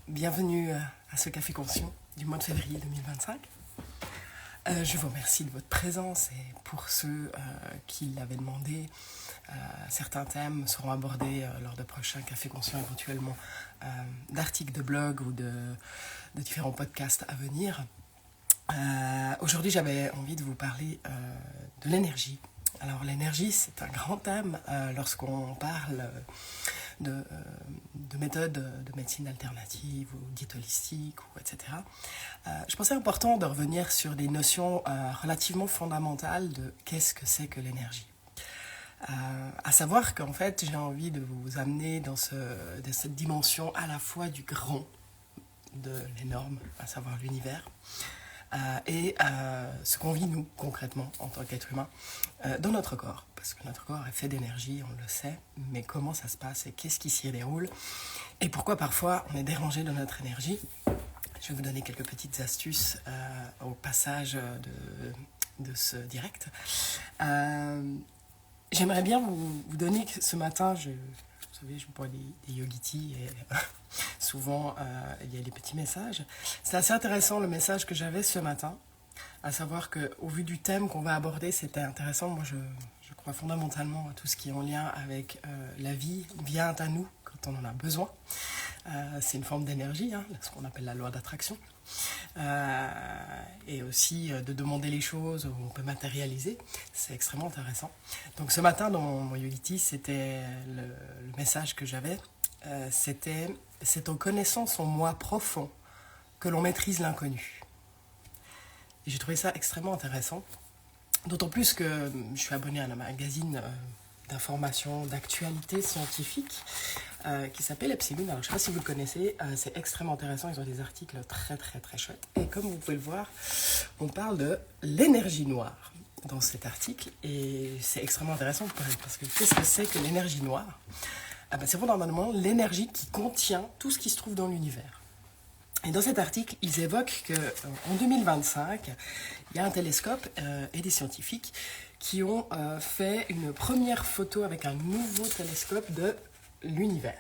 bienvenue à ce Café Conscient du mois de février 2025. Je vous remercie de votre présence et pour ceux qui l'avaient demandé, certains thèmes seront abordés lors de prochains Cafés Conscients, éventuellement d'articles de blog ou de différents podcasts à venir. Aujourd'hui, j'avais envie de vous parler de l'énergie. Alors l'énergie, c'est un grand thème lorsqu'on parle de méthodes de médecine alternative ou diète holistique, etc. Je pensais important de revenir sur des notions relativement fondamentales de qu'est-ce que c'est que l'énergie. À savoir qu'en fait, j'ai envie de vous amener dans cette dimension à la fois du grand, de l'énorme, à savoir l'univers, et ce qu'on vit nous concrètement en tant qu'être humain dans notre corps, parce que notre corps est fait d'énergie, on le sait, mais comment ça se passe et qu'est-ce qui s'y déroule et pourquoi parfois on est dérangé de notre énergie. Je vais vous donner quelques petites astuces au passage de ce direct. J'aimerais bien vous donner ce matin, vous savez, je bois des yogis et souvent il y a des petits messages. C'est assez intéressant le message que j'avais ce matin, à savoir qu'au vu du thème qu'on va aborder, c'était intéressant. Moi, je crois fondamentalement à tout ce qui est en lien avec la vie vient à nous quand on en a besoin. C'est une forme d'énergie, ce qu'on appelle la loi d'attraction. Et aussi de demander les choses où on peut matérialiser, c'est extrêmement intéressant. Donc ce matin dans mon yogiti, c'était le message que j'avais, c'était « C'est en connaissant son moi profond que l'on maîtrise l'inconnu ». Et j'ai trouvé ça extrêmement intéressant, d'autant plus que je suis abonné à un magazine d'information, d'actualité scientifique qui s'appelle Epsilon. Alors je ne sais pas si vous le connaissez, c'est extrêmement intéressant, ils ont des articles très très très chouettes. Et comme vous pouvez le voir, on parle de l'énergie noire dans cet article, et c'est extrêmement intéressant parce que qu'est-ce que c'est que l'énergie noire ? C'est fondamentalement l'énergie qui contient tout ce qui se trouve dans l'univers. Et dans cet article, ils évoquent qu'en 2025, il y a un télescope et des scientifiques qui ont fait une première photo avec un nouveau télescope de l'univers.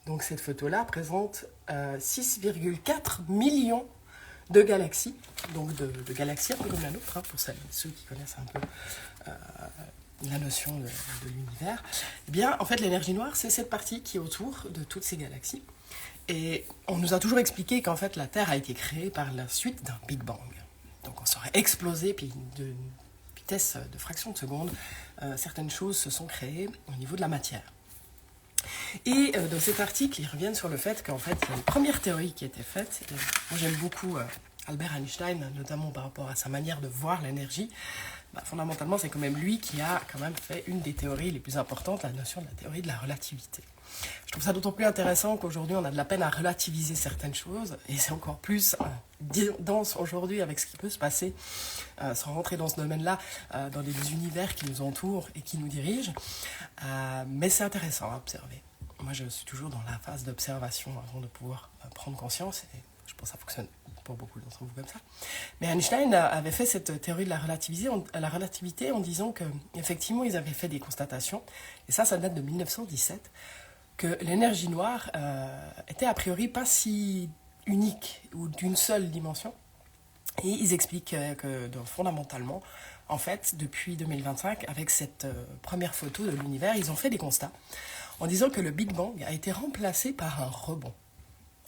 Donc cette photo-là présente 6,4 millions de galaxies, donc de galaxies un peu comme la nôtre, pour ceux qui connaissent un peu la notion de l'univers. Eh bien, en fait, l'énergie noire, c'est cette partie qui est autour de toutes ces galaxies. Et on nous a toujours expliqué qu'en fait, la Terre a été créée par la suite d'un Big Bang. Donc on serait explosé, puis de vitesse de fraction de seconde, certaines choses se sont créées au niveau de la matière. Et dans cet article, ils reviennent sur le fait qu'en fait, il y a une première théorie qui a été faite. Et moi, j'aime beaucoup Albert Einstein, notamment par rapport à sa manière de voir l'énergie. Fondamentalement, c'est quand même lui qui a quand même fait une des théories les plus importantes, la notion de la théorie de la relativité. Je trouve ça d'autant plus intéressant qu'aujourd'hui, on a de la peine à relativiser certaines choses, et c'est encore plus dense aujourd'hui avec ce qui peut se passer, sans rentrer dans ce domaine-là, dans des univers qui nous entourent et qui nous dirigent. Mais c'est intéressant à observer. Moi, je suis toujours dans la phase d'observation avant de pouvoir prendre conscience, et je pense que ça fonctionne pour beaucoup d'entre vous comme ça. Mais Einstein avait fait cette théorie de la relativité en disant qu'effectivement, ils avaient fait des constatations, et ça date de 1917, que l'énergie noire était a priori pas si unique ou d'une seule dimension. Et ils expliquent que fondamentalement, en fait, depuis 2025, avec cette première photo de l'univers, ils ont fait des constats en disant que le Big Bang a été remplacé par un rebond.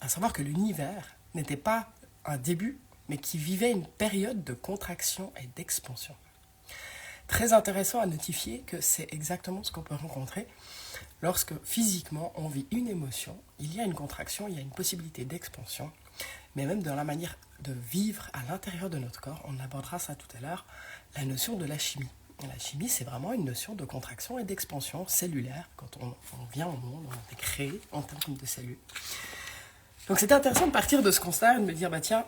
À savoir que l'univers n'était pas un début, mais qui vivait une période de contraction et d'expansion. Très intéressant à notifier que c'est exactement ce qu'on peut rencontrer lorsque physiquement on vit une émotion, il y a une contraction, il y a une possibilité d'expansion, mais même dans la manière de vivre à l'intérieur de notre corps, on abordera ça tout à l'heure, la notion de la chimie. La chimie, c'est vraiment une notion de contraction et d'expansion cellulaire. Quand on vient au monde, on a été créé en termes de cellules. Donc c'était intéressant de partir de ce constat et de me dire, tiens,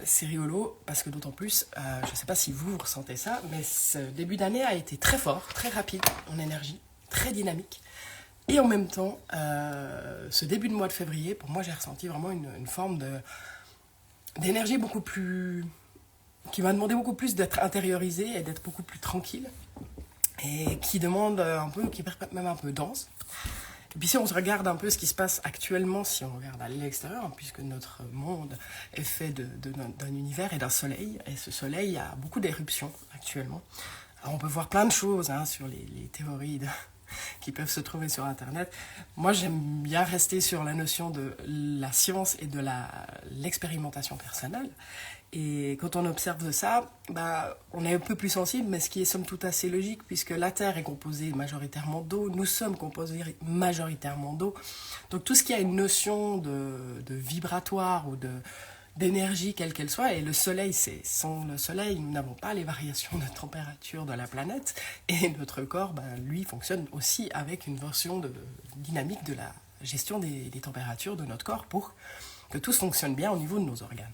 c'est rigolo, parce que d'autant plus, je ne sais pas si vous ressentez ça, mais ce début d'année a été très fort, très rapide en énergie, très dynamique. Et en même temps, ce début de mois de février, pour moi, j'ai ressenti vraiment une forme d'énergie beaucoup plus... qui m'a demandé beaucoup plus d'être intériorisée et d'être beaucoup plus tranquille. Et qui demande un peu, qui est même un peu dense. Et puis si on se regarde un peu ce qui se passe actuellement, si on regarde à l'extérieur, puisque notre monde est fait d'un univers et d'un soleil, et ce soleil a beaucoup d'éruptions actuellement. Alors on peut voir plein de choses sur les théories qui peuvent se trouver sur Internet. Moi, j'aime bien rester sur la notion de la science et de l'expérimentation personnelle. Et quand on observe ça, on est un peu plus sensible, mais ce qui est somme toute assez logique, puisque la Terre est composée majoritairement d'eau, nous sommes composés majoritairement d'eau. Donc tout ce qui a une notion de vibratoire ou d'énergie, quelle qu'elle soit, et le Soleil, sans le Soleil, nous n'avons pas les variations de température de la planète, et notre corps, lui, fonctionne aussi avec une version dynamique de la gestion des températures de notre corps pour que tout fonctionne bien au niveau de nos organes.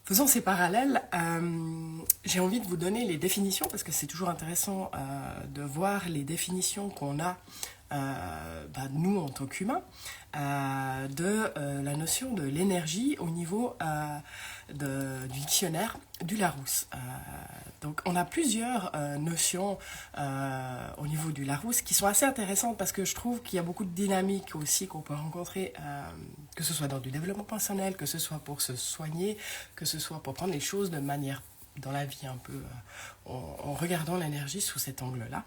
Faisons ces parallèles, j'ai envie de vous donner les définitions, parce que c'est toujours intéressant de voir les définitions qu'on a, nous en tant qu'humains, de la notion de l'énergie au niveau du dictionnaire du Larousse. Donc on a plusieurs notions au niveau du Larousse qui sont assez intéressantes, parce que je trouve qu'il y a beaucoup de dynamiques aussi qu'on peut rencontrer, que ce soit dans du développement personnel, que ce soit pour se soigner, que ce soit pour prendre les choses de manière dans la vie un peu en regardant l'énergie sous cet angle-là.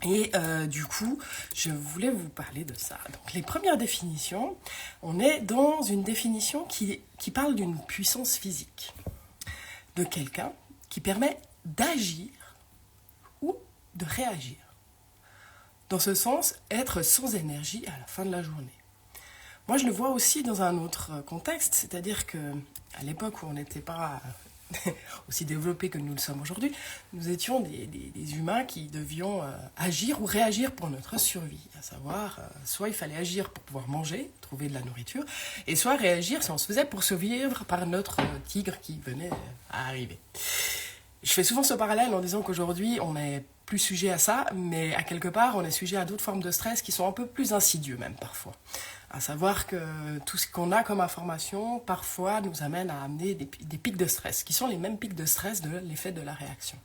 Et du coup, je voulais vous parler de ça. Donc les premières définitions, on est dans une définition qui parle d'une puissance physique, de quelqu'un qui permet d'agir ou de réagir. Dans ce sens, être sans énergie à la fin de la journée. Moi, je le vois aussi dans un autre contexte, c'est-à-dire qu'à l'époque où on n'était pas aussi développés que nous le sommes aujourd'hui, nous étions des humains qui devions agir ou réagir pour notre survie. À savoir, soit il fallait agir pour pouvoir manger, trouver de la nourriture, et soit réagir si on se faisait pour survivre par notre tigre qui venait à arriver. Je fais souvent ce parallèle en disant qu'aujourd'hui, on n'est plus sujet à ça, mais à quelque part, on est sujet à d'autres formes de stress qui sont un peu plus insidieux même parfois. À savoir que tout ce qu'on a comme information, parfois, nous amène à amener des pics de stress, qui sont les mêmes pics de stress de l'effet de la réaction.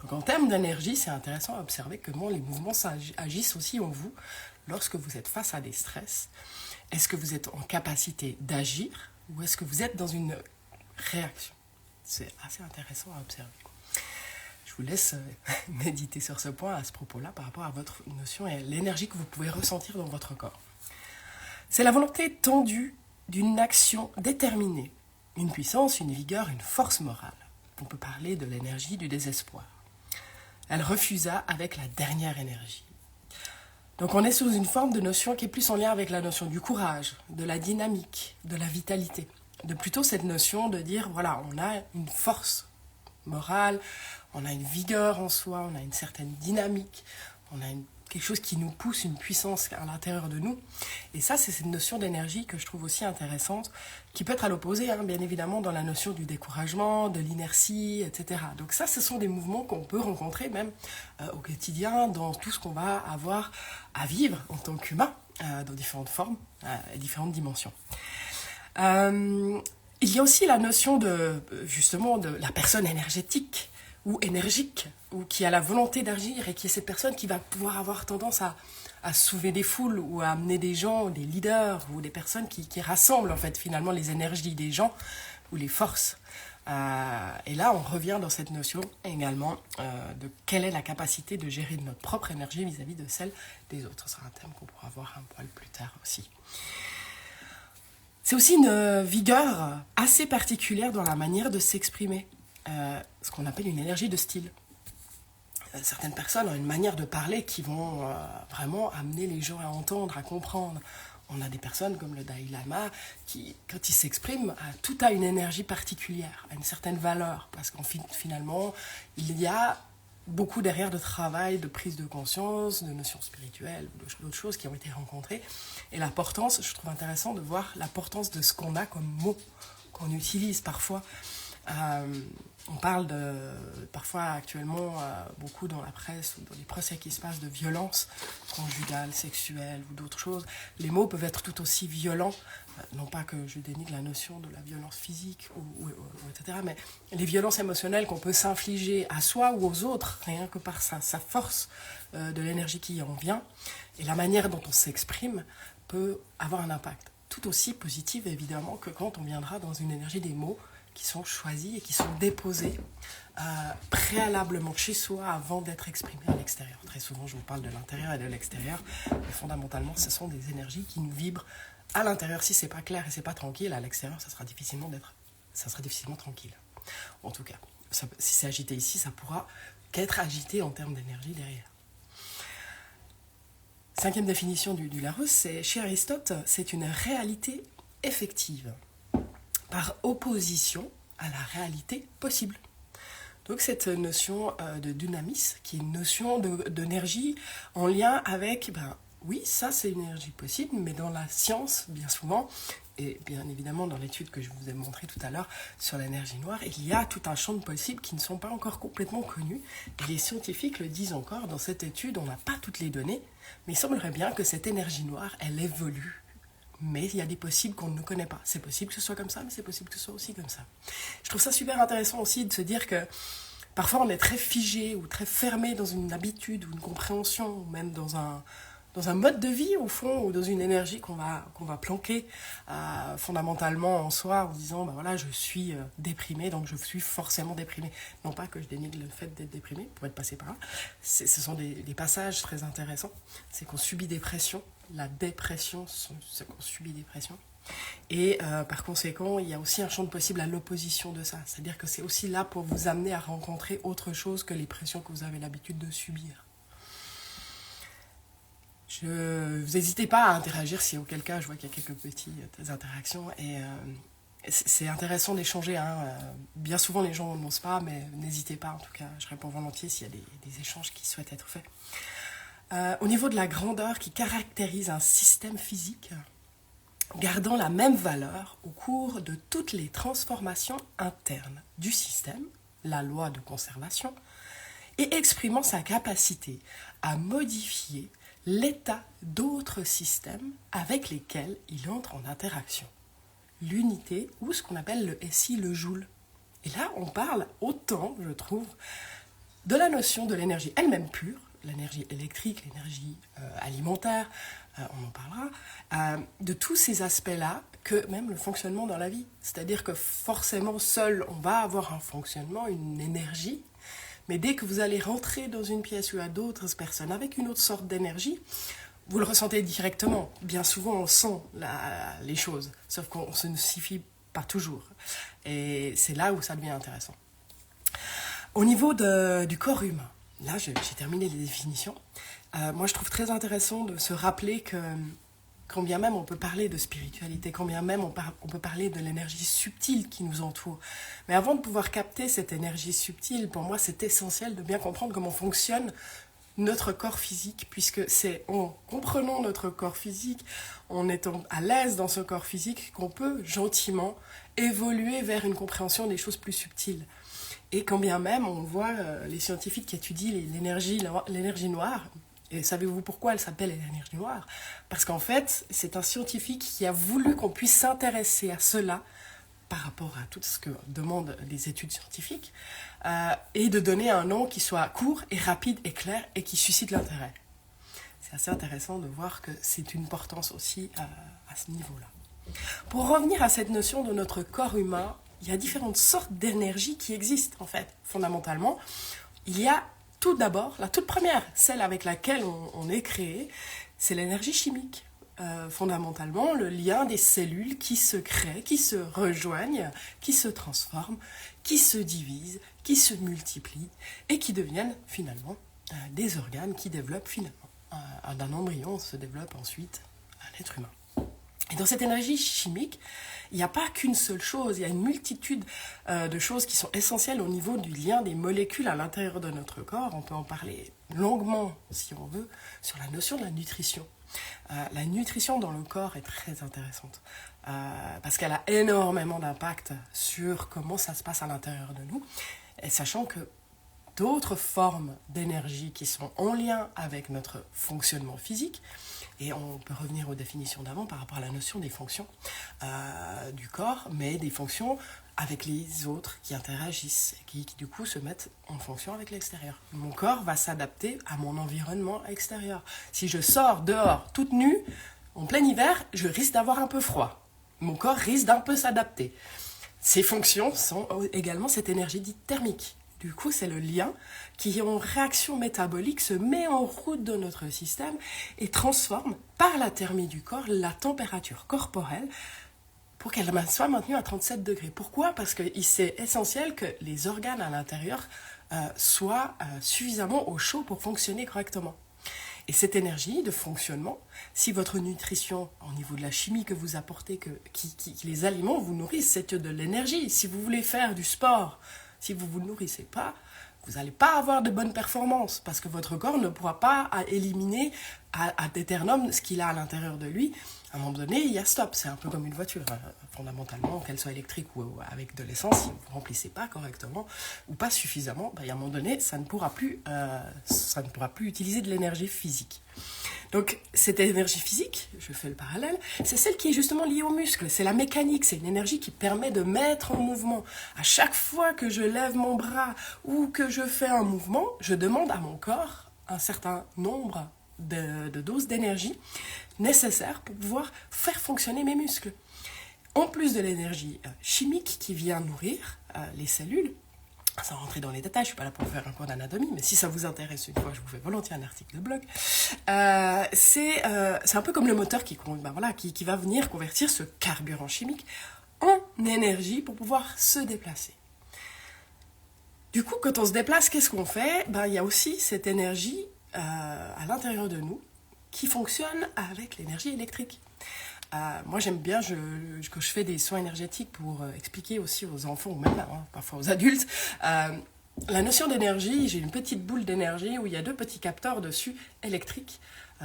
Donc en termes d'énergie, c'est intéressant à observer comment les mouvements agissent aussi en vous lorsque vous êtes face à des stress. Est-ce que vous êtes en capacité d'agir ou est-ce que vous êtes dans une réaction? C'est assez intéressant à observer. Je vous laisse méditer sur ce point à ce propos-là par rapport à votre notion et à l'énergie que vous pouvez ressentir dans votre corps. C'est la volonté tendue d'une action déterminée, une puissance, une vigueur, une force morale. On peut parler de l'énergie du désespoir. Elle refusa avec la dernière énergie. Donc on est sous une forme de notion qui est plus en lien avec la notion du courage, de la dynamique, de la vitalité. De plutôt cette notion de dire, voilà, on a une force morale, on a une vigueur en soi, on a une certaine dynamique, on a quelque chose qui nous pousse, une puissance à l'intérieur de nous. Et ça, c'est cette notion d'énergie que je trouve aussi intéressante, qui peut être à l'opposé, bien évidemment, dans la notion du découragement, de l'inertie, etc. Donc ça, ce sont des mouvements qu'on peut rencontrer même au quotidien, dans tout ce qu'on va avoir à vivre en tant qu'humain, dans différentes formes et différentes dimensions. Il y a aussi la notion justement de la personne énergétique, ou énergique, ou qui a la volonté d'agir et qui est cette personne qui va pouvoir avoir tendance à soulever des foules ou à amener des gens, des leaders ou des personnes qui rassemblent en fait finalement les énergies des gens ou les forces. Et là, on revient dans cette notion également de quelle est la capacité de gérer notre propre énergie vis-à-vis de celle des autres. Ce sera un thème qu'on pourra voir un poil plus tard aussi. C'est aussi une vigueur assez particulière dans la manière de s'exprimer. Ce qu'on appelle une énergie de style. Certaines personnes ont une manière de parler qui vont vraiment amener les gens à entendre, à comprendre. On a des personnes comme le Dalai Lama qui, quand il s'exprime, tout a une énergie particulière, a une certaine valeur, parce qu'en finalement, il y a beaucoup derrière de travail, de prise de conscience, de notions spirituelles, d'autres choses qui ont été rencontrées. Et l'importance, je trouve intéressant de voir l'importance de ce qu'on a comme mot, qu'on utilise parfois, On parle parfois actuellement beaucoup dans la presse ou dans les procès qui se passent de violence conjugale, sexuelle ou d'autres choses. Les mots peuvent être tout aussi violents, non pas que je dénigre la notion de la violence physique, etc., mais les violences émotionnelles qu'on peut s'infliger à soi ou aux autres, rien que par sa force de l'énergie qui en vient, et la manière dont on s'exprime peut avoir un impact tout aussi positif évidemment que quand on viendra dans une énergie des mots qui sont choisis et qui sont déposés préalablement chez soi avant d'être exprimés à l'extérieur. Très souvent, je vous parle de l'intérieur et de l'extérieur, mais fondamentalement, ce sont des énergies qui nous vibrent à l'intérieur. Si c'est pas clair et c'est pas tranquille, à l'extérieur, ça sera difficilement tranquille. En tout cas, si c'est agité ici, ça pourra qu'être agité en termes d'énergie derrière. Cinquième définition du Larousse, c'est chez Aristote, c'est une réalité effective, par opposition à la réalité possible. Donc cette notion de dynamis, qui est une notion d'énergie en lien avec, oui, ça c'est une énergie possible, mais dans la science, bien souvent, et bien évidemment dans l'étude que je vous ai montrée tout à l'heure sur l'énergie noire, il y a tout un champ de possibles qui ne sont pas encore complètement connus. Et les scientifiques le disent encore, dans cette étude, on n'a pas toutes les données, mais il semblerait bien que cette énergie noire, elle évolue. Mais il y a des possibles qu'on ne connaît pas. C'est possible que ce soit comme ça, mais c'est possible que ce soit aussi comme ça. Je trouve ça super intéressant aussi de se dire que parfois on est très figé ou très fermé dans une habitude ou une compréhension, ou même dans un mode de vie au fond, ou dans une énergie qu'on va planquer fondamentalement en soi en disant voilà, je suis déprimé, donc je suis forcément déprimé. Non pas que je dénigre le fait d'être déprimé, pour être passé par là. Ce sont des passages très intéressants. C'est qu'on subit des pressions. La dépression, c'est qu'on subit des pressions. Et par conséquent, il y a aussi un champ de possible à l'opposition de ça. C'est-à-dire que c'est aussi là pour vous amener à rencontrer autre chose que les pressions que vous avez l'habitude de subir. Vous n'hésitez pas à interagir si auquel cas je vois qu'il y a quelques petites interactions. Et c'est intéressant d'échanger. Bien souvent, les gens n'osent pas, mais n'hésitez pas. En tout cas, je réponds volontiers s'il y a des échanges qui souhaitent être faits. Au niveau de la grandeur qui caractérise un système physique, gardant la même valeur au cours de toutes les transformations internes du système, la loi de conservation, et exprimant sa capacité à modifier l'état d'autres systèmes avec lesquels il entre en interaction. L'unité, ou ce qu'on appelle le SI, le joule. Et là, on parle autant, je trouve, de la notion de l'énergie elle-même pure, l'énergie électrique, l'énergie alimentaire, on en parlera, de tous ces aspects-là, que même le fonctionnement dans la vie. C'est-à-dire que forcément, seul, on va avoir un fonctionnement, une énergie, mais dès que vous allez rentrer dans une pièce où il y a d'autres personnes avec une autre sorte d'énergie, vous le ressentez directement. Bien souvent, on sent les choses, sauf qu'on ne se notifie pas toujours. Et c'est là où ça devient intéressant. Au niveau du corps humain, là, j'ai terminé les définitions. Moi, je trouve très intéressant de se rappeler que quand bien même on peut parler de spiritualité, quand bien même on peut parler de l'énergie subtile qui nous entoure. Mais avant de pouvoir capter cette énergie subtile, pour moi, c'est essentiel de bien comprendre comment fonctionne notre corps physique, puisque c'est en comprenant notre corps physique, en étant à l'aise dans ce corps physique, qu'on peut gentiment évoluer vers une compréhension des choses plus subtiles. Et quand bien même, on voit les scientifiques qui étudient l'énergie noire, et savez-vous pourquoi elle s'appelle l'énergie noire? Parce qu'en fait, c'est un scientifique qui a voulu qu'on puisse s'intéresser à cela par rapport à tout ce que demandent les études scientifiques, et de donner un nom qui soit court et rapide et clair et qui suscite l'intérêt. C'est assez intéressant de voir que c'est une importance aussi à ce niveau-là. Pour revenir à cette notion de notre corps humain, il y a différentes sortes d'énergie qui existent en fait, fondamentalement. Il y a tout d'abord, la toute première, celle avec laquelle on est créé, c'est l'énergie chimique. Fondamentalement, le lien des cellules qui se créent, qui se rejoignent, qui se transforment, qui se divisent, qui se multiplient et qui deviennent finalement des organes qui développent finalement. D'un embryon se développe ensuite un être humain. Et dans cette énergie chimique, il n'y a pas qu'une seule chose, il y a une multitude de choses qui sont essentielles au niveau du lien des molécules à l'intérieur de notre corps. On peut en parler longuement, si on veut, sur la notion de la nutrition. La nutrition dans le corps est très intéressante parce qu'elle a énormément d'impact sur comment ça se passe à l'intérieur de nous. Et sachant que d'autres formes d'énergie qui sont en lien avec notre fonctionnement physique, et on peut revenir aux définitions d'avant par rapport à la notion des fonctions du corps, mais des fonctions avec les autres qui interagissent, qui du coup se mettent en fonction avec l'extérieur. Mon corps va s'adapter à mon environnement extérieur. Si je sors dehors toute nue, en plein hiver, je risque d'avoir un peu froid. Mon corps risque d'un peu s'adapter. Ces fonctions sont également cette énergie dite thermique. Du coup, c'est le lien qui, en réaction métabolique, se met en route dans notre système et transforme, par la thermie du corps, la température corporelle pour qu'elle soit maintenue à 37 degrés. Pourquoi ? Parce que c'est essentiel que les organes à l'intérieur soient suffisamment au chaud pour fonctionner correctement. Et cette énergie de fonctionnement, si votre nutrition, au niveau de la chimie que vous apportez, qui les aliments vous nourrissent, c'est de l'énergie. Si vous voulez faire du sport, si vous ne vous nourrissez pas, vous n'allez pas avoir de bonnes performances parce que votre corps ne pourra pas éliminer ad aeternum ce qu'il a à l'intérieur de lui. À un moment donné, il y a stop. C'est un peu comme une voiture, fondamentalement, qu'elle soit électrique ou avec de l'essence. Si vous ne remplissez pas correctement ou pas suffisamment, à un moment donné, ça ne pourra plus utiliser de l'énergie physique. Donc, cette énergie physique, je fais le parallèle, c'est celle qui est justement liée aux muscles. C'est la mécanique, c'est une énergie qui permet de mettre en mouvement. À chaque fois que je lève mon bras ou que je fais un mouvement, je demande à mon corps un certain nombre de doses d'énergie nécessaires pour pouvoir faire fonctionner mes muscles. En plus de l'énergie chimique qui vient nourrir les cellules, sans rentrer dans les détails, je ne suis pas là pour faire un cours d'anatomie, mais si ça vous intéresse une fois, je vous fais volontiers un article de blog. C'est un peu comme le moteur qui va venir convertir ce carburant chimique en énergie pour pouvoir se déplacer. Du coup, quand on se déplace, qu'est-ce qu'on fait ? Il y a aussi cette énergie à l'intérieur de nous qui fonctionne avec l'énergie électrique. Moi, j'aime bien, quand je fais des soins énergétiques pour expliquer aussi aux enfants, ou même parfois aux adultes, la notion d'énergie. J'ai une petite boule d'énergie où il y a 2 petits capteurs dessus, électriques,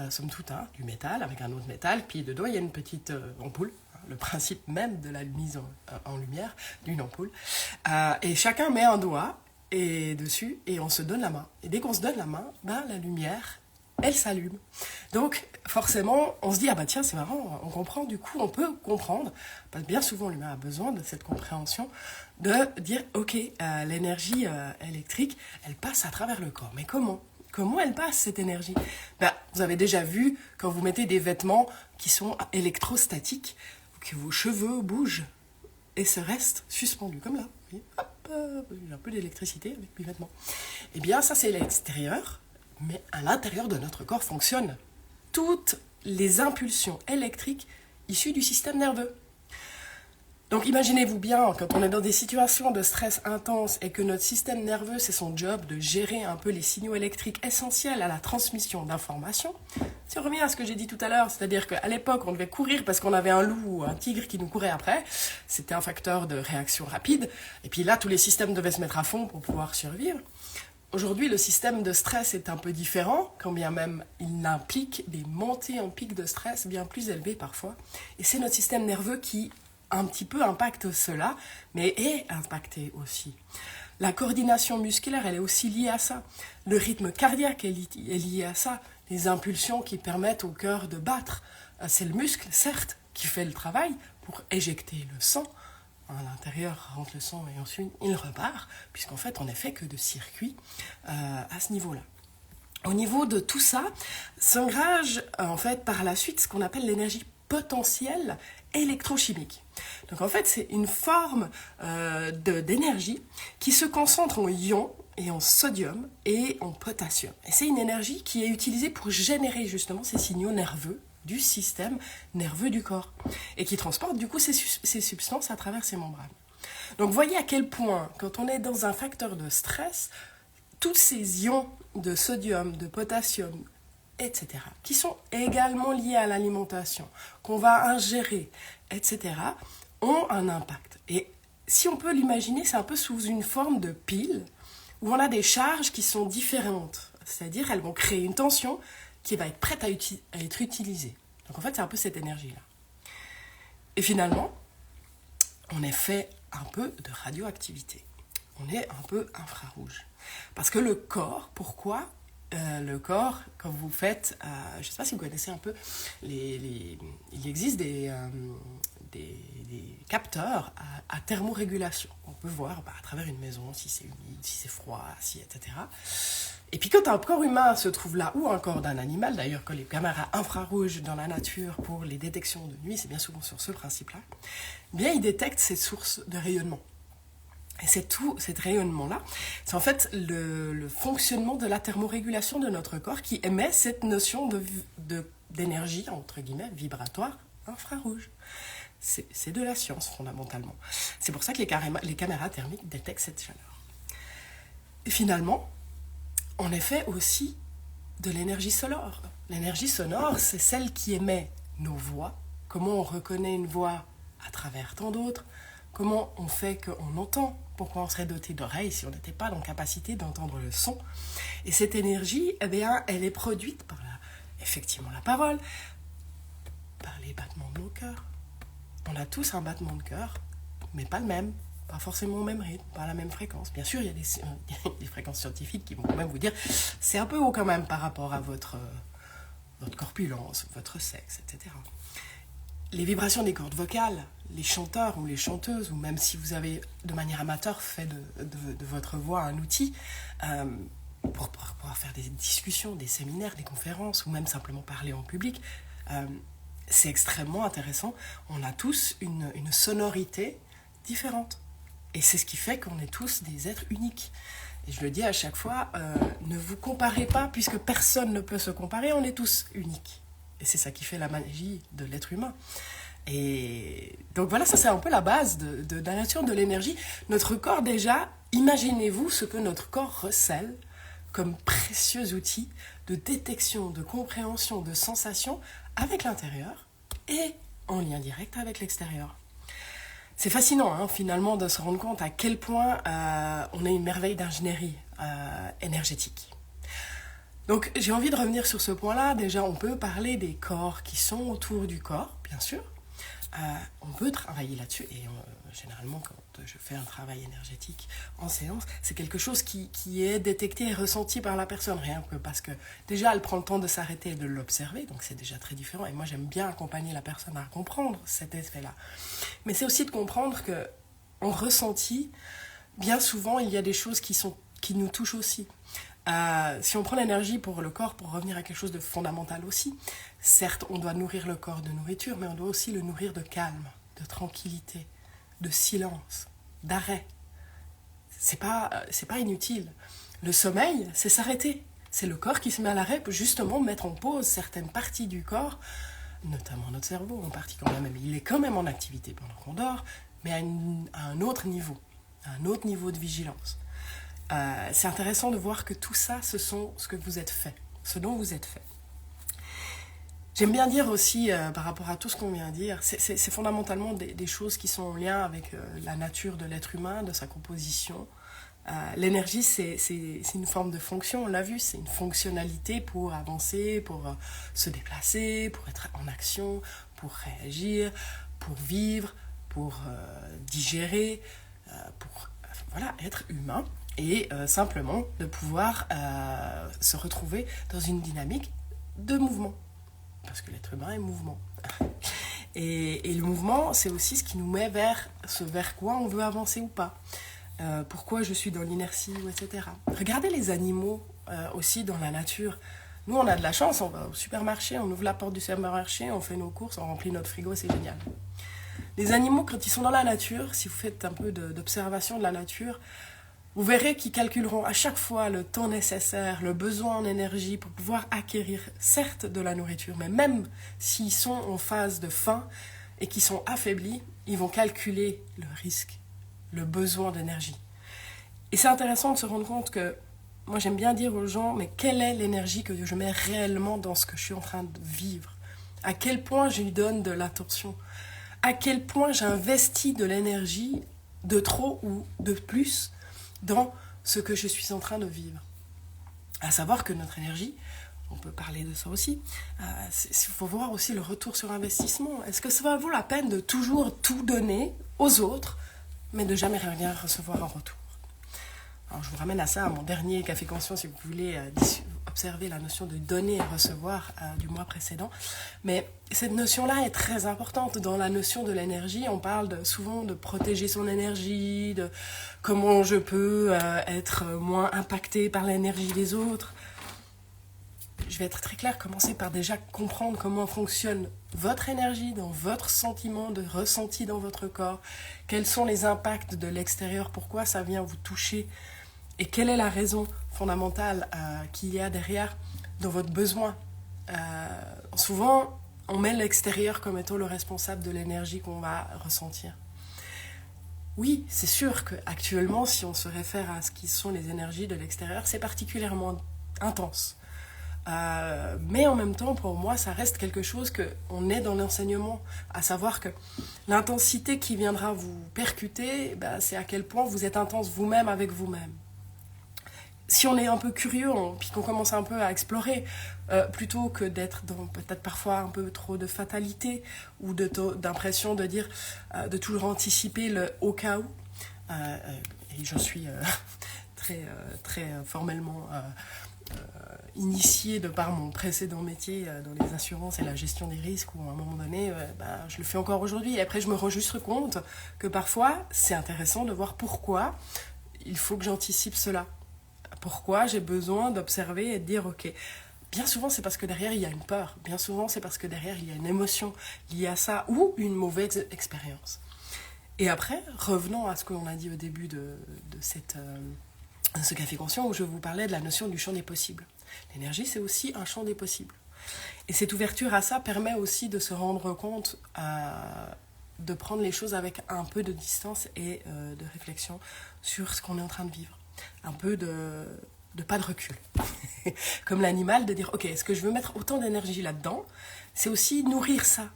somme toute, du métal avec un autre métal, puis dedans, il y a une petite ampoule, le principe même de la mise en lumière d'une ampoule. Et chacun met un doigt dessus et on se donne la main. Et dès qu'on se donne la main, la lumière, elle s'allume. Donc, forcément, on se dit, tiens, c'est marrant, on comprend, du coup, on peut comprendre, parce que bien souvent, l'humain a besoin de cette compréhension, de dire, ok, l'énergie électrique, elle passe à travers le corps. Mais comment ? Comment elle passe, cette énergie ? Vous avez déjà vu, quand vous mettez des vêtements qui sont électrostatiques, que vos cheveux bougent et se restent suspendus, comme là. Vous voyez, hop, j'ai un peu d'électricité avec mes vêtements. Eh bien, ça, c'est l'extérieur. Mais à l'intérieur de notre corps fonctionnent toutes les impulsions électriques issues du système nerveux. Donc imaginez-vous bien, quand on est dans des situations de stress intense et que notre système nerveux, c'est son job de gérer un peu les signaux électriques essentiels à la transmission d'informations. Si on revient à ce que j'ai dit tout à l'heure, c'est-à-dire qu'à l'époque, on devait courir parce qu'on avait un loup ou un tigre qui nous courait après, c'était un facteur de réaction rapide, et puis là, tous les systèmes devaient se mettre à fond pour pouvoir survivre. Aujourd'hui, le système de stress est un peu différent, quand bien même il implique des montées en pic de stress bien plus élevées parfois. Et c'est notre système nerveux qui un petit peu impacte cela, mais est impacté aussi. La coordination musculaire, elle est aussi liée à ça. Le rythme cardiaque est lié à ça. Les impulsions qui permettent au cœur de battre. C'est le muscle, certes, qui fait le travail pour éjecter le sang. À l'intérieur rentre le sang et ensuite il repart, puisqu'en fait on n'est fait que de circuits à ce niveau-là. Au niveau de tout ça, s'engage en fait par la suite ce qu'on appelle l'énergie potentielle électrochimique. Donc en fait c'est une forme d'énergie qui se concentre en ions et en sodium et en potassium. Et c'est une énergie qui est utilisée pour générer justement ces signaux nerveux du système nerveux du corps et qui transporte du coup ces substances à travers ces membranes. Donc voyez à quel point, quand on est dans un facteur de stress, tous ces ions de sodium, de potassium, etc., qui sont également liés à l'alimentation, qu'on va ingérer, etc., ont un impact. Et si on peut l'imaginer, c'est un peu sous une forme de pile où on a des charges qui sont différentes. C'est-à-dire, elles vont créer une tension. qui va être prête à être utilisée. Donc en fait, c'est un peu cette énergie-là. Et finalement, on est fait un peu de radioactivité. On est un peu infrarouge. Parce que le corps, pourquoi le corps, quand vous faites, je ne sais pas si vous connaissez un peu, il existe des capteurs à thermorégulation. On peut voir à travers une maison si c'est humide, si c'est froid, etc. Et puis quand un corps humain se trouve là, ou un corps d'un animal, d'ailleurs que les caméras infrarouges dans la nature pour les détections de nuit, c'est bien souvent sur ce principe-là, bien ils détectent ces sources de rayonnement. Et c'est tout cet rayonnement-là, c'est en fait le fonctionnement de la thermorégulation de notre corps qui émet cette notion d'énergie, entre guillemets, vibratoire infrarouge. C'est de la science, fondamentalement. C'est pour ça que les caméras thermiques détectent cette chaleur. Et finalement, on est fait aussi de l'énergie sonore. L'énergie sonore, c'est celle qui émet nos voix. Comment on reconnaît une voix à travers tant d'autres? Comment on fait qu'on entend? Pourquoi on serait doté d'oreilles si on n'était pas dans la capacité d'entendre le son? Et cette énergie, eh bien, elle est produite par effectivement la parole, par les battements de nos cœurs. On a tous un battement de cœur, mais pas le même, pas forcément au même rythme, pas à la même fréquence. Bien sûr, il y a des fréquences scientifiques qui vont quand même vous dire c'est un peu haut quand même par rapport à votre corpulence, votre sexe, etc. Les vibrations des cordes vocales, les chanteurs ou les chanteuses, ou même si vous avez de manière amateur fait de votre voix un outil pour pouvoir faire des discussions, des séminaires, des conférences, ou même simplement parler en public, c'est extrêmement intéressant. On a tous une sonorité différente. Et c'est ce qui fait qu'on est tous des êtres uniques. Et je le dis à chaque fois, ne vous comparez pas, puisque personne ne peut se comparer, on est tous uniques. Et c'est ça qui fait la magie de l'être humain. Et donc voilà, ça c'est un peu la base de la nature de l'énergie. Notre corps déjà, imaginez-vous ce que notre corps recèle comme précieux outil de détection, de compréhension, de sensation avec l'intérieur et en lien direct avec l'extérieur. C'est fascinant finalement de se rendre compte à quel point on est une merveille d'ingénierie énergétique. Donc j'ai envie de revenir sur ce point-là. Déjà, on peut parler des corps qui sont autour du corps, bien sûr. On peut travailler là-dessus et généralement quand je fais un travail énergétique en séance, c'est quelque chose qui est détecté et ressenti par la personne, rien que parce que déjà elle prend le temps de s'arrêter et de l'observer, donc c'est déjà très différent et moi j'aime bien accompagner la personne à comprendre cet effet-là. Mais c'est aussi de comprendre que en ressenti, bien souvent il y a des choses qui nous touchent aussi. Si on prend l'énergie pour le corps, pour revenir à quelque chose de fondamental aussi, certes, on doit nourrir le corps de nourriture, mais on doit aussi le nourrir de calme, de tranquillité, de silence, d'arrêt. C'est pas inutile. Le sommeil, c'est s'arrêter. C'est le corps qui se met à l'arrêt pour justement mettre en pause certaines parties du corps, notamment notre cerveau en partie quand même. Il est quand même en activité pendant qu'on dort, mais à un autre niveau de vigilance. C'est intéressant de voir que tout ça, ce sont ce que vous êtes fait, ce dont vous êtes fait. J'aime bien dire aussi, par rapport à tout ce qu'on vient de dire, c'est fondamentalement des choses qui sont en lien avec la nature de l'être humain, de sa composition. L'énergie, c'est une forme de fonction, on l'a vu, c'est une fonctionnalité pour avancer, pour se déplacer, pour être en action, pour réagir, pour vivre, pour digérer, pour être humain. Et simplement de pouvoir se retrouver dans une dynamique de mouvement. Parce que l'être humain est mouvement. Et le mouvement, c'est aussi ce qui nous met vers quoi on veut avancer ou pas. Pourquoi je suis dans l'inertie, etc. Regardez les animaux aussi dans la nature. Nous, on a de la chance, on va au supermarché, on ouvre la porte du supermarché, on fait nos courses, on remplit notre frigo, c'est génial. Les animaux, quand ils sont dans la nature, si vous faites un peu d'observation de la nature, vous verrez qu'ils calculeront à chaque fois le temps nécessaire, le besoin en énergie pour pouvoir acquérir, certes, de la nourriture, mais même s'ils sont en phase de faim et qu'ils sont affaiblis, ils vont calculer le risque, le besoin d'énergie. Et c'est intéressant de se rendre compte que, moi j'aime bien dire aux gens, mais quelle est l'énergie que je mets réellement dans ce que je suis en train de vivre? À quel point je lui donne de l'attention? À quel point j'investis de l'énergie, de trop ou de plus, dans ce que je suis en train de vivre. À savoir que notre énergie, on peut parler de ça aussi. Il faut voir aussi le retour sur investissement. Est-ce que ça va vaut la peine de toujours tout donner aux autres, mais de jamais rien recevoir en retour? Alors je vous ramène à ça, à mon dernier café conscient, si vous voulez observer la notion de donner et recevoir du mois précédent. Mais cette notion-là est très importante. Dans la notion de l'énergie, on parle souvent de protéger son énergie, de comment je peux être moins impacté par l'énergie des autres. Je vais être très claire, commencez par déjà comprendre comment fonctionne votre énergie, dans votre sentiment de ressenti dans votre corps, quels sont les impacts de l'extérieur, pourquoi ça vient vous toucher, et quelle est la raison fondamentale qu'il y a derrière dans votre besoin. Souvent, on met l'extérieur comme étant le responsable de l'énergie qu'on va ressentir. Oui, c'est sûr qu'actuellement, si on se réfère à ce qui sont les énergies de l'extérieur, c'est particulièrement intense. Mais en même temps, pour moi, ça reste quelque chose qu'on est dans l'enseignement, à savoir que l'intensité qui viendra vous percuter, c'est à quel point vous êtes intense vous-même avec vous-même. Si on est un peu curieux, puis qu'on commence un peu à explorer, plutôt que d'être dans peut-être parfois un peu trop de fatalité ou d'impression de dire, de toujours anticiper le au cas où, et je suis très formellement initiée de par mon précédent métier dans les assurances et la gestion des risques, où à un moment donné, je le fais encore aujourd'hui. Et après, je me rends juste compte que parfois, c'est intéressant de voir pourquoi il faut que j'anticipe cela. Pourquoi j'ai besoin d'observer et de dire, ok, bien souvent c'est parce que derrière il y a une peur, bien souvent c'est parce que derrière il y a une émotion liée à ça ou une mauvaise expérience. Et après, revenons à ce qu'on a dit au début de ce café conscient où je vous parlais de la notion du champ des possibles. L'énergie, c'est aussi un champ des possibles. Et cette ouverture à ça permet aussi de se rendre compte, de prendre les choses avec un peu de distance et de réflexion sur ce qu'on est en train de vivre. Un peu de pas de recul. Comme l'animal, de dire, ok, est-ce que je veux mettre autant d'énergie là-dedans? C'est aussi nourrir ça.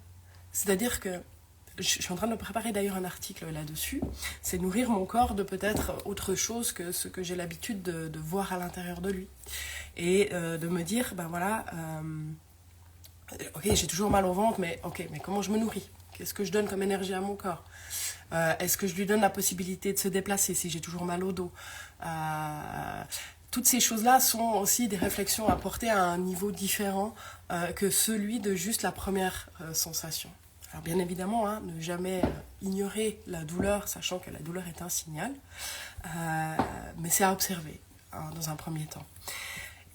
C'est-à-dire que je suis en train de préparer d'ailleurs un article là-dessus. C'est nourrir mon corps de peut-être autre chose que ce que j'ai l'habitude de voir à l'intérieur de lui. Et de me dire, ok, j'ai toujours mal au ventre, mais comment je me nourris? Qu'est-ce que je donne comme énergie à mon corps? Est-ce que je lui donne la possibilité de se déplacer si j'ai toujours mal au dos? Toutes ces choses-là sont aussi des réflexions à porter à un niveau différent que celui de juste la première sensation. Alors bien évidemment, ne jamais ignorer la douleur, sachant que la douleur est un signal, mais c'est à observer dans un premier temps.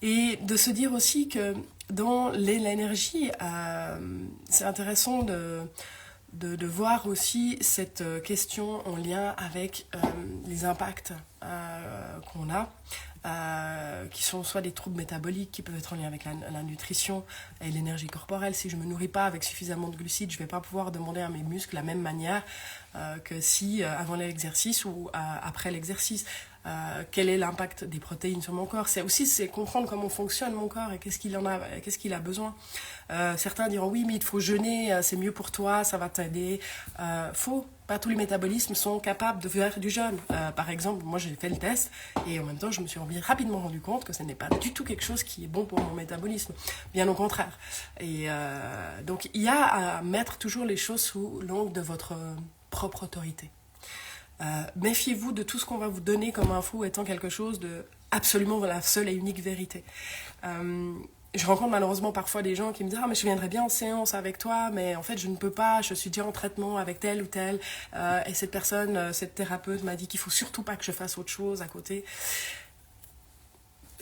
Et de se dire aussi que dans l'énergie, c'est intéressant de voir aussi cette question en lien avec les impacts qu'on a, qui sont soit des troubles métaboliques qui peuvent être en lien avec la nutrition et l'énergie corporelle. Si je ne me nourris pas avec suffisamment de glucides, je ne vais pas pouvoir demander à mes muscles la même manière que si avant l'exercice ou après l'exercice. Quel est l'impact des protéines sur mon corps? C'est comprendre comment fonctionne mon corps et qu'est-ce qu'il a besoin. Certains diront oui, mais il faut jeûner, c'est mieux pour toi, ça va t'aider. Faux. Pas tous les métabolismes sont capables de faire du jeûne. Par exemple, moi j'ai fait le test et en même temps je me suis rapidement rendu compte que ce n'est pas du tout quelque chose qui est bon pour mon métabolisme. Bien au contraire. Et donc il y a à mettre toujours les choses sous l'angle de votre propre autorité. Méfiez-vous de tout ce qu'on va vous donner comme info étant quelque chose de absolument la seule et unique vérité. Je rencontre malheureusement parfois des gens qui me disent « Ah, mais je viendrais bien en séance avec toi, mais en fait, je ne peux pas, je suis déjà en traitement avec tel ou tel. Et cette personne, cette thérapeute m'a dit qu'il faut surtout pas que je fasse autre chose à côté. »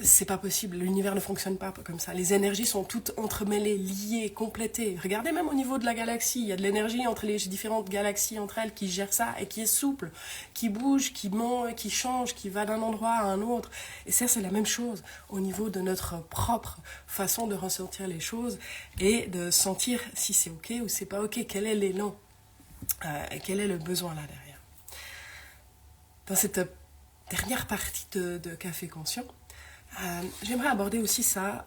C'est pas possible, l'univers ne fonctionne pas comme ça. Les énergies sont toutes entremêlées, liées, complétées. Regardez même au niveau de la galaxie, il y a de l'énergie entre les différentes galaxies entre elles qui gère ça et qui est souple, qui bouge, qui change, qui va d'un endroit à un autre. Et ça, c'est la même chose au niveau de notre propre façon de ressentir les choses et de sentir si c'est ok ou c'est pas ok, quel est l'élan, quel est le besoin là derrière. Dans cette dernière partie de Café Conscient, j'aimerais aborder aussi ça,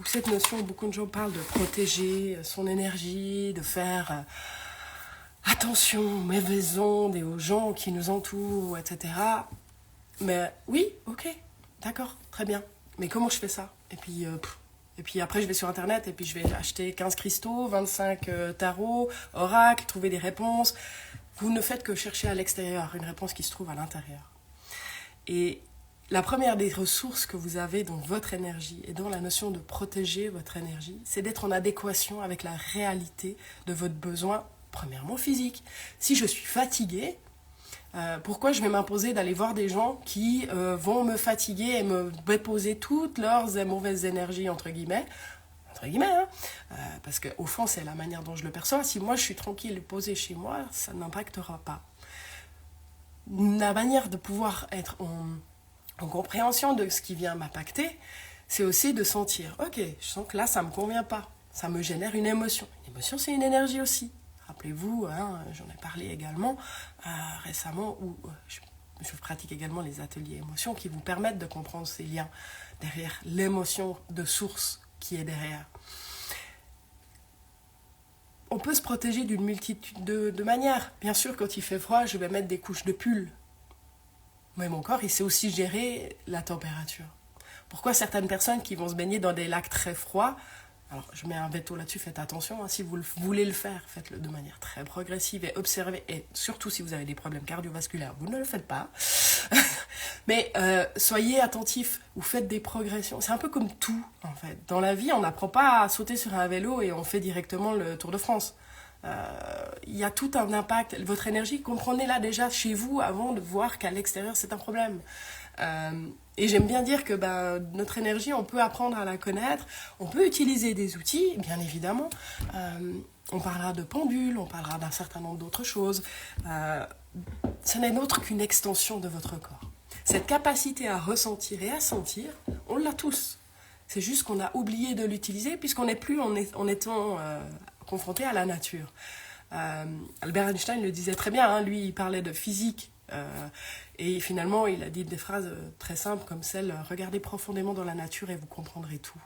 où cette notion, beaucoup de gens parlent de protéger son énergie, de faire attention aux mauvaises ondes et aux gens qui nous entourent, etc. Mais oui, ok, d'accord, très bien. Mais comment je fais ça? Et puis Et puis après, je vais sur Internet et puis je vais acheter 15 cristaux, 25 tarots, oracles, trouver des réponses. Vous ne faites que chercher à l'extérieur une réponse qui se trouve à l'intérieur. Et la première des ressources que vous avez dans votre énergie et dans la notion de protéger votre énergie, c'est d'être en adéquation avec la réalité de votre besoin, premièrement physique. Si je suis fatiguée, pourquoi je vais m'imposer d'aller voir des gens qui vont me fatiguer et me déposer toutes leurs mauvaises énergies, entre guillemets, hein, parce qu'au fond, c'est la manière dont je le perçois. Si moi, je suis tranquille et posée chez moi, ça n'impactera pas. La manière de pouvoir être en compréhension de ce qui vient m'impacter, c'est aussi de sentir, ok, je sens que là, ça ne me convient pas. Ça me génère une émotion. Une émotion, c'est une énergie aussi. Rappelez-vous, hein, j'en ai parlé également récemment, où je pratique également les ateliers émotions qui vous permettent de comprendre ces liens derrière l'émotion de source qui est derrière. On peut se protéger d'une multitude de manières. Bien sûr, quand il fait froid, je vais mettre des couches de pull. Mais mon corps, il sait aussi gérer la température. Pourquoi certaines personnes qui vont se baigner dans des lacs très froids, alors je mets un veto là-dessus, faites attention, hein, si vous voulez le faire, faites-le de manière très progressive et observez, et surtout si vous avez des problèmes cardiovasculaires, vous ne le faites pas. Mais soyez attentifs, ou faites des progressions. C'est un peu comme tout, en fait. Dans la vie, on n'apprend pas à sauter sur un vélo et on fait directement le Tour de France. Il y a tout un impact. Votre énergie, comprenez-la déjà chez vous avant de voir qu'à l'extérieur, c'est un problème. Et j'aime bien dire que notre énergie, on peut apprendre à la connaître, on peut utiliser des outils, bien évidemment. On parlera de pendules, on parlera d'un certain nombre d'autres choses. Ce n'est autre qu'une extension de votre corps. Cette capacité à ressentir et à sentir, on l'a tous. C'est juste qu'on a oublié de l'utiliser puisqu'on n'est plus en étant confronté à la nature. Albert Einstein le disait très bien, hein, lui il parlait de physique et finalement il a dit des phrases très simples comme celle « Regardez profondément dans la nature et vous comprendrez tout ».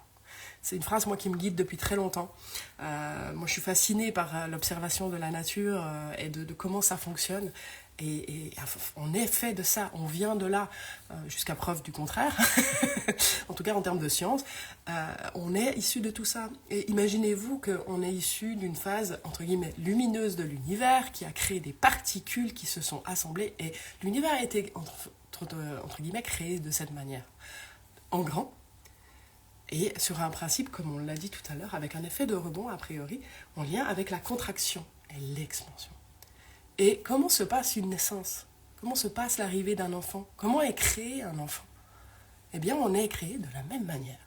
C'est une phrase moi qui me guide depuis très longtemps. Moi je suis fascinée par l'observation de la nature et de comment ça fonctionne. Et on est fait de ça, on vient de là, jusqu'à preuve du contraire, en tout cas en termes de science, on est issu de tout ça. Et imaginez-vous qu'on est issu d'une phase, entre guillemets, lumineuse de l'univers, qui a créé des particules qui se sont assemblées, et l'univers a été, entre guillemets, créé de cette manière, en grand, et sur un principe, comme on l'a dit tout à l'heure, avec un effet de rebond, a priori, en lien avec la contraction et l'expansion. Et comment se passe une naissance? Comment se passe l'arrivée d'un enfant? Comment est créé un enfant? Eh bien, on est créé de la même manière.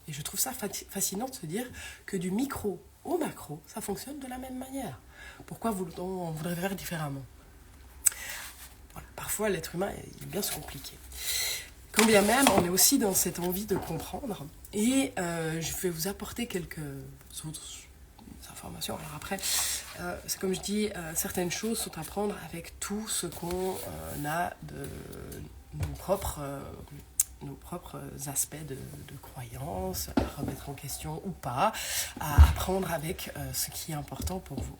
Et je trouve ça fascinant de se dire que du micro au macro, ça fonctionne de la même manière. Pourquoi on voudrait faire différemment? Voilà. Parfois, l'être humain il bien se compliquer. Quand bien même, on est aussi dans cette envie de comprendre. Et je vais vous apporter quelques autres informations. Alors après, c'est comme je dis, certaines choses sont à prendre avec tout ce qu'on a de nos propres aspects de croyances, à remettre en question ou pas, à apprendre avec ce qui est important pour vous.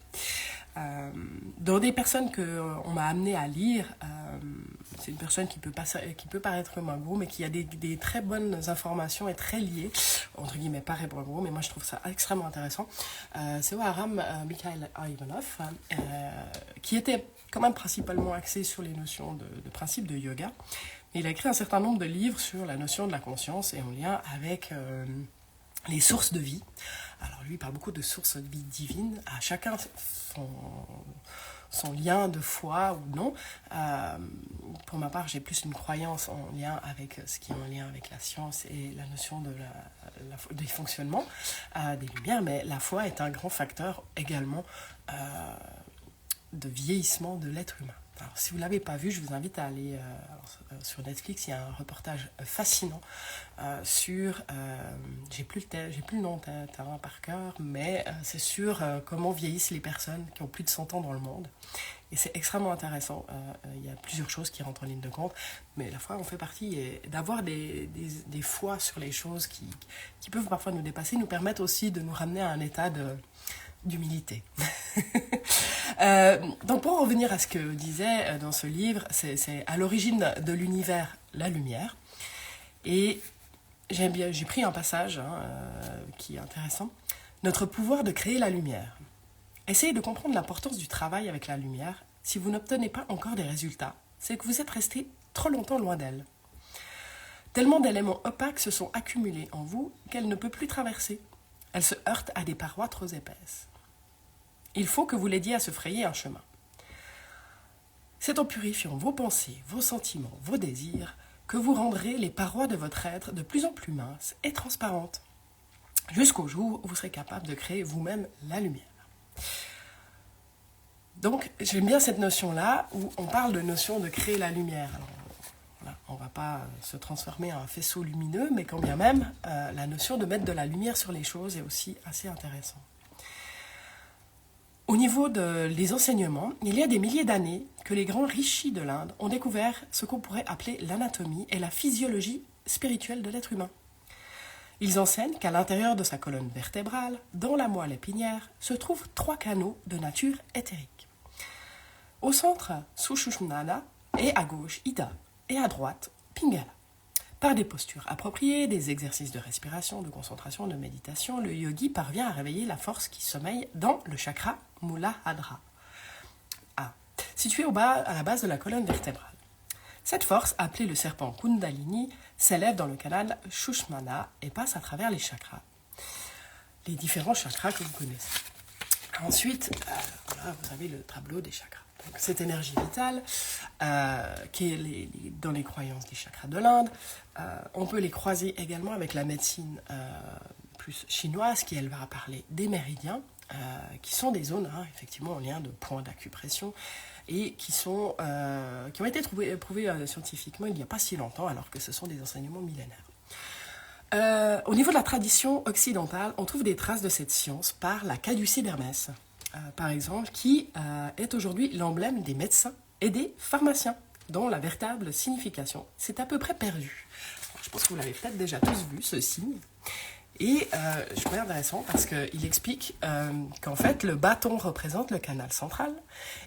Dans des personnes qu'on m'a amené à lire, c'est une personne qui peut paraître comme un gros, mais qui a des très bonnes informations et très liées, entre guillemets, pas un gros, mais moi je trouve ça extrêmement intéressant. C'est Aharam Mikhail Ivanov, qui était quand même principalement axé sur les notions de principes de yoga. Mais il a écrit un certain nombre de livres sur la notion de la conscience et en lien avec les sources de vie. Alors lui, il parle beaucoup de sources de vie divines, à chacun son lien de foi ou non. Pour ma part, j'ai plus une croyance en lien avec ce qui est en lien avec la science et la notion des fonctionnements des lumières, mais la foi est un grand facteur également de vieillissement de l'être humain. Alors, si vous ne l'avez pas vu, je vous invite à aller sur Netflix. Il y a un reportage fascinant sur, j'ai plus le nom par cœur, mais c'est sur comment vieillissent les personnes qui ont plus de 100 ans dans le monde. Et c'est extrêmement intéressant. Il y a plusieurs choses qui rentrent en ligne de compte, mais la foi en fait partie. Et d'avoir des foi sur les choses qui peuvent parfois nous dépasser, nous permettent aussi de nous ramener à un état d'humilité. Donc pour en revenir à ce que disait dans ce livre, c'est à l'origine de l'univers la lumière, et j'ai pris un passage qui est intéressant. Notre pouvoir de créer la lumière. Essayez de comprendre l'importance du travail avec la lumière. Si vous n'obtenez pas encore des résultats, c'est que vous êtes resté trop longtemps loin d'elle. Tellement d'éléments opaques se sont accumulés en vous qu'elle ne peut plus traverser. Elle se heurte à des parois trop épaisses. Il faut que vous l'aidiez à se frayer un chemin. C'est en purifiant vos pensées, vos sentiments, vos désirs, que vous rendrez les parois de votre être de plus en plus minces et transparentes, jusqu'au jour où vous serez capable de créer vous-même la lumière. Donc, j'aime bien cette notion-là, où on parle de notion de créer la lumière. Alors, voilà, on ne va pas se transformer en un faisceau lumineux, mais quand bien même, la notion de mettre de la lumière sur les choses est aussi assez intéressante. Au niveau des enseignements, il y a des milliers d'années que les grands rishis de l'Inde ont découvert ce qu'on pourrait appeler l'anatomie et la physiologie spirituelle de l'être humain. Ils enseignent qu'à l'intérieur de sa colonne vertébrale, dans la moelle épinière, se trouvent 3 canaux de nature éthérique. Au centre, Sushumna, et à gauche, Ida, et à droite, Pingala. Par des postures appropriées, des exercices de respiration, de concentration, de méditation, le yogi parvient à réveiller la force qui sommeille dans le chakra Muladhara, situé à la base de la colonne vertébrale. Cette force, appelée le serpent Kundalini, s'élève dans le canal Sushumna et passe à travers les chakras, les différents chakras que vous connaissez. Ensuite, voilà, vous avez le tableau des chakras. Donc, cette énergie vitale, qui est dans les croyances des chakras de l'Inde, on peut les croiser également avec la médecine plus chinoise, qui elle va parler des méridiens, qui sont des zones, effectivement, en lien de points d'acupression, et qui ont été prouvés scientifiquement il n'y a pas si longtemps, alors que ce sont des enseignements millénaires. Au niveau de la tradition occidentale, on trouve des traces de cette science par la caducée d'Hermès, par exemple, qui est aujourd'hui l'emblème des médecins et des pharmaciens, dont la véritable signification s'est à peu près perdue. Je pense que vous l'avez peut-être déjà tous vu, ce signe. Et je trouve intéressant parce qu'il explique qu'en fait, le bâton représente le canal central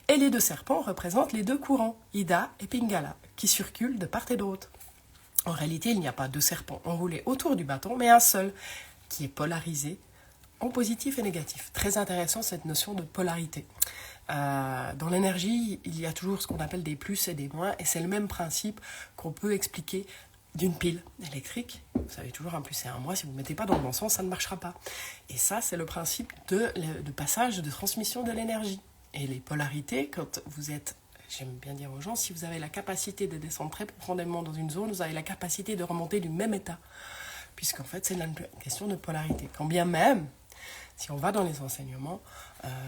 et les 2 serpents représentent les 2 courants, Ida et Pingala, qui circulent de part et d'autre. En réalité, il n'y a pas 2 serpents enroulés autour du bâton, mais un seul, qui est polarisé en positif et négatif. Très intéressant cette notion de polarité. Dans l'énergie, il y a toujours ce qu'on appelle des plus et des moins, et c'est le même principe qu'on peut expliquer d'une pile électrique. Vous savez, toujours un plus et un moins, si vous ne mettez pas dans le bon sens, ça ne marchera pas. Et ça, c'est le principe de passage, de transmission de l'énergie. Et les polarités, quand vous êtes, j'aime bien dire aux gens, si vous avez la capacité de descendre très profondément dans une zone, vous avez la capacité de remonter du même état. Puisqu'en fait, c'est une question de polarité. Quand bien même, si on va dans les enseignements,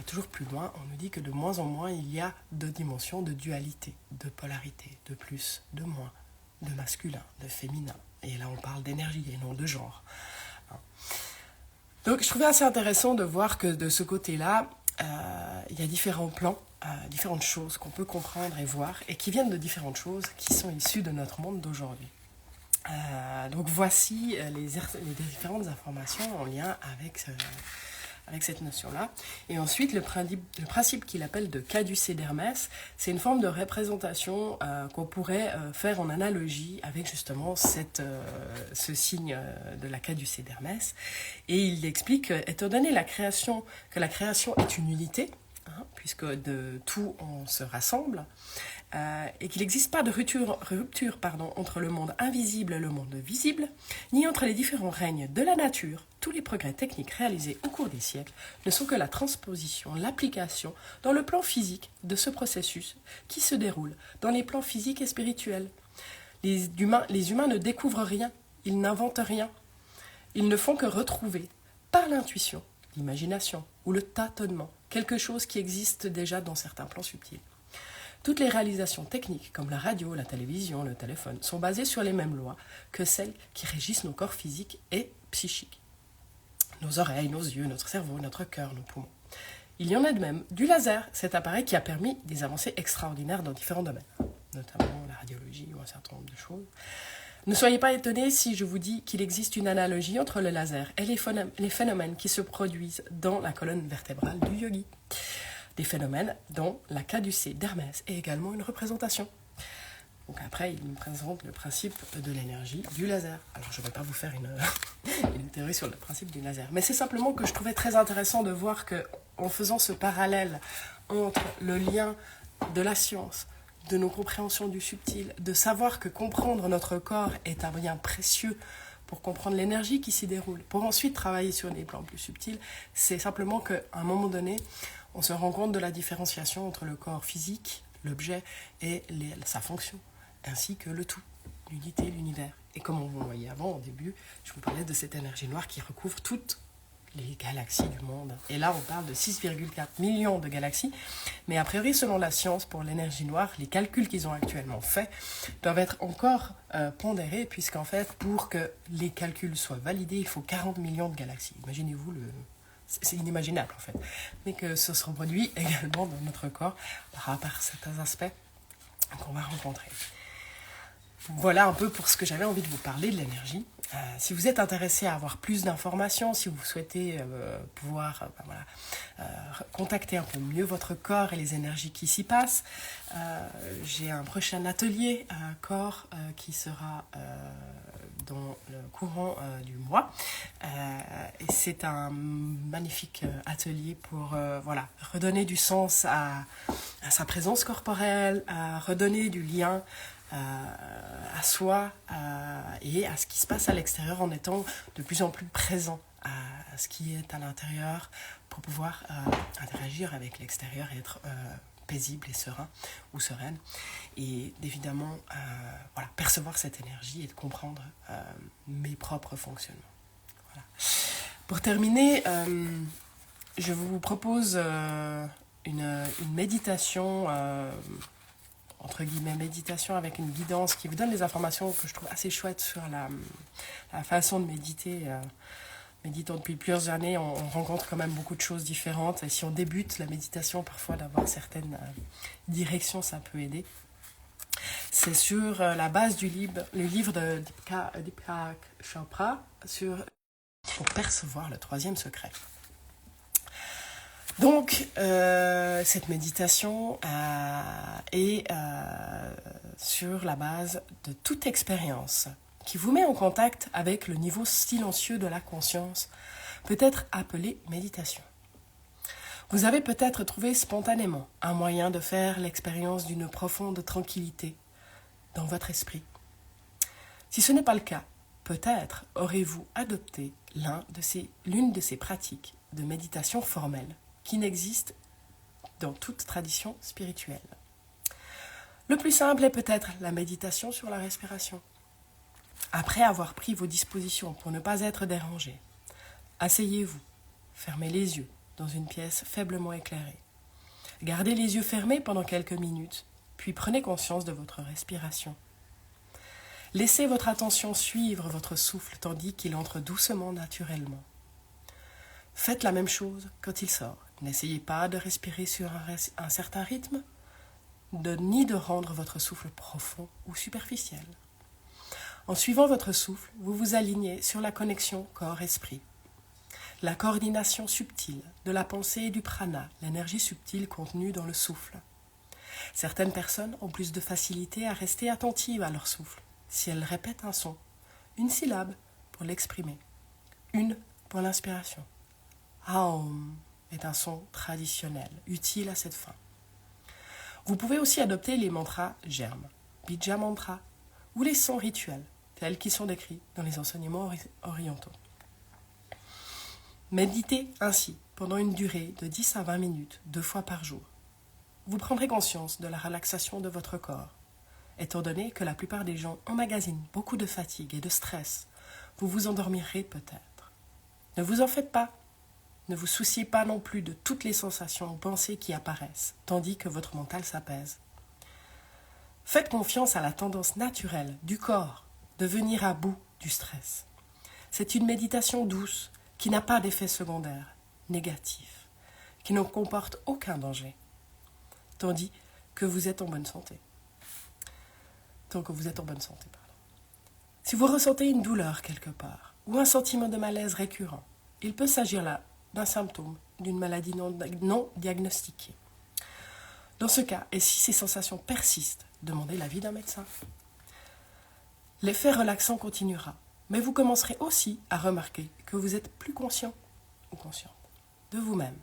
toujours plus loin, on nous dit que de moins en moins, il y a 2 dimensions de dualité, de polarité, de plus, de moins, de masculin, de féminin. Et là, on parle d'énergie et non de genre. Donc, je trouvais assez intéressant de voir que de ce côté-là, il y a différents plans, différentes choses qu'on peut comprendre et voir, et qui viennent de différentes choses qui sont issues de notre monde d'aujourd'hui. Donc, voici les différentes informations en lien avec cette notion-là. Et ensuite, le principe qu'il appelle de caducée d'Hermès, c'est une forme de représentation qu'on pourrait faire en analogie avec justement ce signe de la caducée d'Hermès. Et il explique, étant donné que la création est une unité, puisque de tout on se rassemble, et qu'il n'existe pas de rupture entre le monde invisible et le monde visible, ni entre les différents règnes de la nature. Tous les progrès techniques réalisés au cours des siècles ne sont que la transposition, l'application dans le plan physique de ce processus qui se déroule dans les plans physiques et spirituels. Les humains ne découvrent rien, ils n'inventent rien. Ils ne font que retrouver, par l'intuition, l'imagination ou le tâtonnement, quelque chose qui existe déjà dans certains plans subtils. Toutes les réalisations techniques, comme la radio, la télévision, le téléphone, sont basées sur les mêmes lois que celles qui régissent nos corps physiques et psychiques. Nos oreilles, nos yeux, notre cerveau, notre cœur, nos poumons. Il y en a de même du laser, cet appareil qui a permis des avancées extraordinaires dans différents domaines, notamment la radiologie ou un certain nombre de choses. Ne soyez pas étonnés si je vous dis qu'il existe une analogie entre le laser et les phénomènes qui se produisent dans la colonne vertébrale du yogi. Des phénomènes dont la caducée d'Hermès est également une représentation. Donc après, il nous présente le principe de l'énergie du laser. Alors je ne vais pas vous faire une théorie sur le principe du laser, mais c'est simplement que je trouvais très intéressant de voir que, en faisant ce parallèle entre le lien de la science, de nos compréhensions du subtil, de savoir que comprendre notre corps est un bien précieux pour comprendre l'énergie qui s'y déroule, pour ensuite travailler sur des plans plus subtils, c'est simplement qu'à un moment donné, on se rend compte de la différenciation entre le corps physique, l'objet, et sa fonction, ainsi que le tout, l'unité, l'univers. Et comme on voyait avant, au début, je vous parlais de cette énergie noire qui recouvre toutes les galaxies du monde. Et là, on parle de 6,4 millions de galaxies. Mais a priori, selon la science, pour l'énergie noire, les calculs qu'ils ont actuellement faits doivent être encore pondérés, puisqu'en fait, pour que les calculs soient validés, il faut 40 millions de galaxies. Imaginez-vous, c'est inimaginable en fait. Mais que ce se reproduit également dans notre corps par certains aspects qu'on va rencontrer. Voilà un peu pour ce que j'avais envie de vous parler de l'énergie. Si vous êtes intéressé à avoir plus d'informations, si vous souhaitez pouvoir contacter un peu mieux votre corps et les énergies qui s'y passent, j'ai un prochain atelier corps qui sera dans le courant du mois. Et c'est un magnifique atelier pour redonner du sens à sa présence corporelle, à redonner du lien à soi et à ce qui se passe à l'extérieur en étant de plus en plus présent à ce qui est à l'intérieur pour pouvoir interagir avec l'extérieur et être paisible et serein ou sereine et évidemment percevoir cette énergie et de comprendre mes propres fonctionnements. Voilà. Pour terminer, je vous propose une méditation entre guillemets, méditation avec une guidance qui vous donne des informations que je trouve assez chouettes sur la façon de méditer. Méditant depuis plusieurs années, on rencontre quand même beaucoup de choses différentes. Et si on débute la méditation, parfois d'avoir certaines directions, ça peut aider. C'est sur la base le livre de Deepak Chopra pour percevoir le troisième secret. Donc, cette méditation est sur la base de toute expérience qui vous met en contact avec le niveau silencieux de la conscience, peut être appelé méditation. Vous avez peut-être trouvé spontanément un moyen de faire l'expérience d'une profonde tranquillité dans votre esprit. Si ce n'est pas le cas, peut-être aurez-vous adopté l'une de ces pratiques de méditation formelle qui n'existe dans toute tradition spirituelle. Le plus simple est peut-être la méditation sur la respiration. Après avoir pris vos dispositions pour ne pas être dérangé, asseyez-vous, fermez les yeux dans une pièce faiblement éclairée. Gardez les yeux fermés pendant quelques minutes, puis prenez conscience de votre respiration. Laissez votre attention suivre votre souffle tandis qu'il entre doucement naturellement. Faites la même chose quand il sort. N'essayez pas de respirer sur un certain rythme, ni de rendre votre souffle profond ou superficiel. En suivant votre souffle, vous vous alignez sur la connexion corps-esprit. La coordination subtile de la pensée et du prana, l'énergie subtile contenue dans le souffle. Certaines personnes ont plus de facilité à rester attentives à leur souffle, si elles répètent un son, une syllabe pour l'exprimer, une pour l'inspiration. Aum est un son traditionnel, utile à cette fin. Vous pouvez aussi adopter les mantras germes, bija mantra, ou les sons rituels, tels qu'ils sont décrits dans les enseignements orientaux. Méditez ainsi pendant une durée de 10 à 20 minutes, 2 fois par jour. Vous prendrez conscience de la relaxation de votre corps. Étant donné que la plupart des gens emmagasinent beaucoup de fatigue et de stress, vous vous endormirez peut-être. Ne vous en faites pas. Ne vous souciez pas non plus de toutes les sensations ou pensées qui apparaissent, tandis que votre mental s'apaise. Faites confiance à la tendance naturelle du corps de venir à bout du stress. C'est une méditation douce qui n'a pas d'effet secondaire négatif, qui ne comporte aucun danger, tandis que vous êtes en bonne santé. Si vous ressentez une douleur quelque part ou un sentiment de malaise récurrent, il peut s'agir là d'un symptôme d'une maladie non diagnostiquée. Dans ce cas, et si ces sensations persistent, demandez l'avis d'un médecin. L'effet relaxant continuera, mais vous commencerez aussi à remarquer que vous êtes plus conscient ou consciente de vous-même.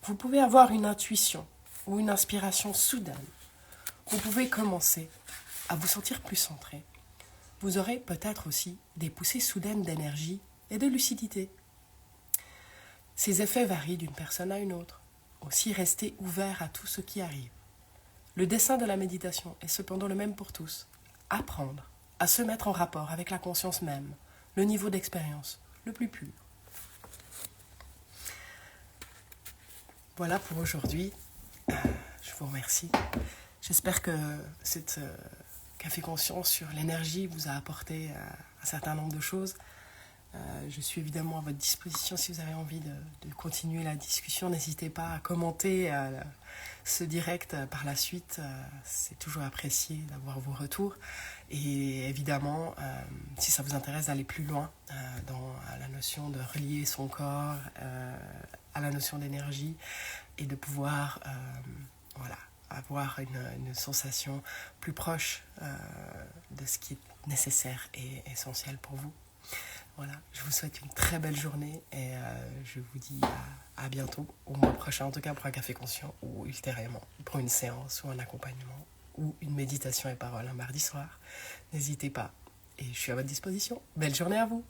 Vous pouvez avoir une intuition ou une inspiration soudaine. Vous pouvez commencer à vous sentir plus centré. Vous aurez peut-être aussi des poussées soudaines d'énergie et de lucidité. Ces effets varient d'une personne à une autre. Aussi, restez ouvert à tout ce qui arrive. Le dessein de la méditation est cependant le même pour tous. Apprendre à se mettre en rapport avec la conscience même, le niveau d'expérience le plus pur. Voilà pour aujourd'hui. Je vous remercie. J'espère que cette café conscience sur l'énergie vous a apporté un certain nombre de choses. Je suis évidemment à votre disposition si vous avez envie de continuer la discussion. N'hésitez pas à commenter ce direct par la suite. C'est toujours apprécié d'avoir vos retours. Et évidemment, si ça vous intéresse d'aller plus loin dans la notion de relier son corps à la notion d'énergie et de pouvoir avoir une sensation plus proche de ce qui est nécessaire et essentiel pour vous. Voilà, je vous souhaite une très belle journée et je vous dis à bientôt, au mois prochain, en tout cas pour un café conscient ou ultérieurement pour une séance ou un accompagnement ou une méditation et parole un mardi soir. N'hésitez pas et je suis à votre disposition. Belle journée à vous!